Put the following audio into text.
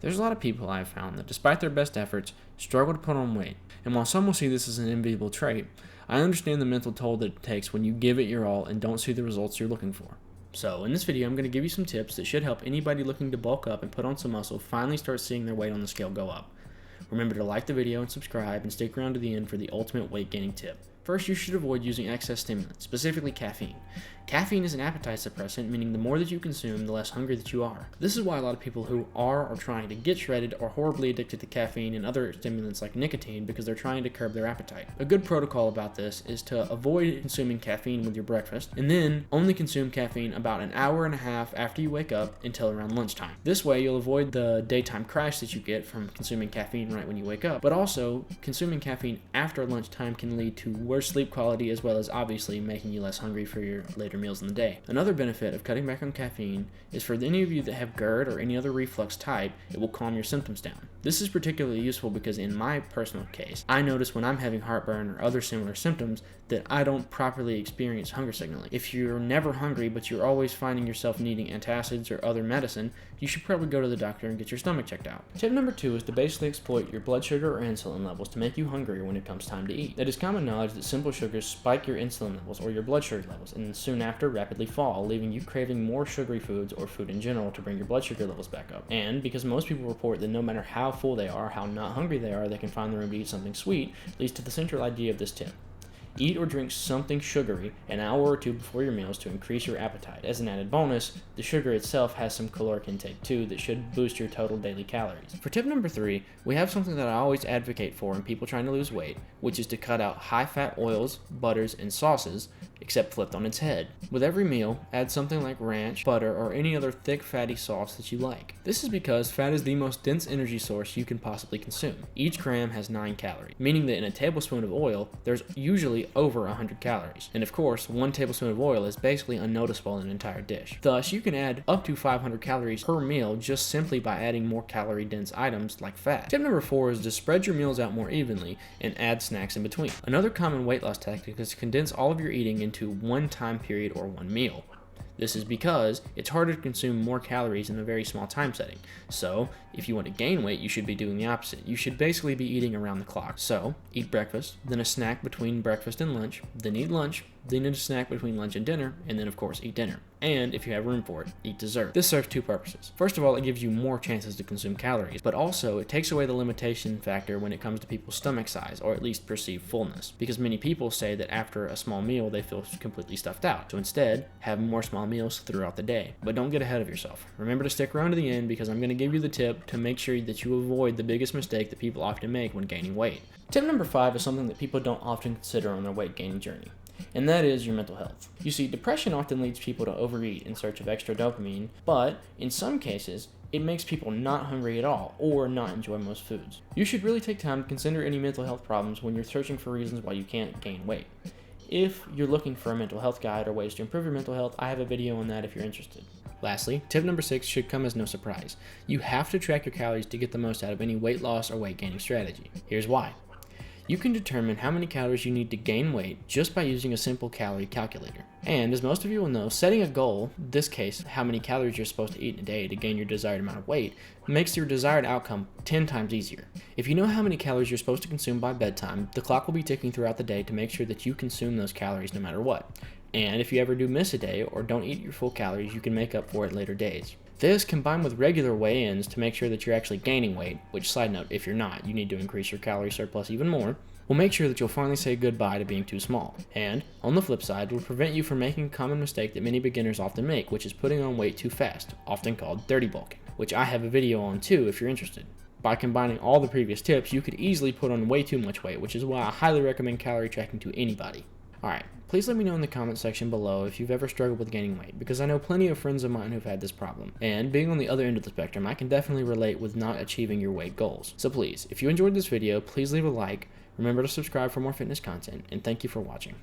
There's a lot of people I've found that despite their best efforts, struggle to put on weight. And while some will see this as an enviable trait, I understand the mental toll that it takes when you give it your all and don't see the results you're looking for. So in this video, I'm going to give you some tips that should help anybody looking to bulk up and put on some muscle finally start seeing their weight on the scale go up. Remember to like the video and subscribe and stick around to the end for the ultimate weight gaining tip. First, you should avoid using excess stimulants, specifically caffeine. Caffeine is an appetite suppressant, meaning the more that you consume, the less hungry that you are. This is why a lot of people who are or trying to get shredded are horribly addicted to caffeine and other stimulants like nicotine because they're trying to curb their appetite. A good protocol about this is to avoid consuming caffeine with your breakfast, and then only consume caffeine about an hour and a half after you wake up until around lunchtime. This way, you'll avoid the daytime crash that you get from consuming caffeine right when you wake up, but also consuming caffeine after lunchtime can lead to worse sleep quality as well as obviously making you less hungry for your later meals in the day. Another benefit of cutting back on caffeine is for any of you that have GERD or any other reflux type, it will calm your symptoms down. This is particularly useful because in my personal case, I notice when I'm having heartburn or other similar symptoms that I don't properly experience hunger signaling. If you're never hungry but you're always finding yourself needing antacids or other medicine, you should probably go to the doctor and get your stomach checked out. Tip number 2 is to basically exploit your blood sugar or insulin levels to make you hungrier when it comes time to eat. It is common knowledge that simple sugars spike your insulin levels or your blood sugar levels and soon after rapidly fall, leaving you craving more sugary foods or food in general to bring your blood sugar levels back up. And because most people report that no matter how full they are, how not hungry they are, they can find the room to eat something sweet, leads to the central idea of this tip. Eat or drink something sugary an hour or two before your meals to increase your appetite. As an added bonus, the sugar itself has some caloric intake too that should boost your total daily calories. For tip number 3, we have something that I always advocate for in people trying to lose weight, which is to cut out high-fat oils, butters, and sauces, except flipped on its head. With every meal, add something like ranch, butter, or any other thick fatty sauce that you like. This is because fat is the most dense energy source you can possibly consume. Each gram has 9 calories, meaning that in a tablespoon of oil, there's usually over 100 calories. And of course, 1 tablespoon of oil is basically unnoticeable in an entire dish. Thus, you can add up to 500 calories per meal just simply by adding more calorie-dense items like fat. Tip number 4 is to spread your meals out more evenly and add snacks in between. Another common weight loss tactic is to condense all of your eating into one time period or one meal. This is because it's harder to consume more calories in a very small time setting. So, if you want to gain weight, you should be doing the opposite. You should basically be eating around the clock. So, eat breakfast, then a snack between breakfast and lunch, then eat lunch, then a snack between lunch and dinner, and then of course eat dinner. And if you have room for it, eat dessert. This serves 2 purposes. First of all, it gives you more chances to consume calories, but also it takes away the limitation factor when it comes to people's stomach size, or at least perceived fullness, because many people say that after a small meal they feel completely stuffed out. So instead, have more small meals throughout the day. But don't get ahead of yourself. Remember to stick around to the end because I'm going to give you the tip to make sure that you avoid the biggest mistake that people often make when gaining weight. Tip number 5 is something that people don't often consider on their weight gaining journey, and that is your mental health. You see, depression often leads people to overeat in search of extra dopamine, but in some cases, it makes people not hungry at all or not enjoy most foods. You should really take time to consider any mental health problems when you're searching for reasons why you can't gain weight. If you're looking for a mental health guide or ways to improve your mental health, I have a video on that if you're interested. Lastly, tip number 6 should come as no surprise. You have to track your calories to get the most out of any weight loss or weight gaining strategy. Here's why. You can determine how many calories you need to gain weight just by using a simple calorie calculator. And as most of you will know, setting a goal, in this case how many calories you're supposed to eat in a day to gain your desired amount of weight, makes your desired outcome 10 times easier. If you know how many calories you're supposed to consume by bedtime, the clock will be ticking throughout the day to make sure that you consume those calories no matter what. And if you ever do miss a day or don't eat your full calories, you can make up for it later days. This, combined with regular weigh-ins to make sure that you're actually gaining weight, which, side note, if you're not, you need to increase your calorie surplus even more, will make sure that you'll finally say goodbye to being too small. And, on the flip side, will prevent you from making a common mistake that many beginners often make, which is putting on weight too fast, often called dirty bulking, which I have a video on too if you're interested. By combining all the previous tips, you could easily put on way too much weight, which is why I highly recommend calorie tracking to anybody. Alright, please let me know in the comment section below if you've ever struggled with gaining weight, because I know plenty of friends of mine who've had this problem. And being on the other end of the spectrum, I can definitely relate with not achieving your weight goals. So please, if you enjoyed this video, please leave a like, remember to subscribe for more fitness content, and thank you for watching.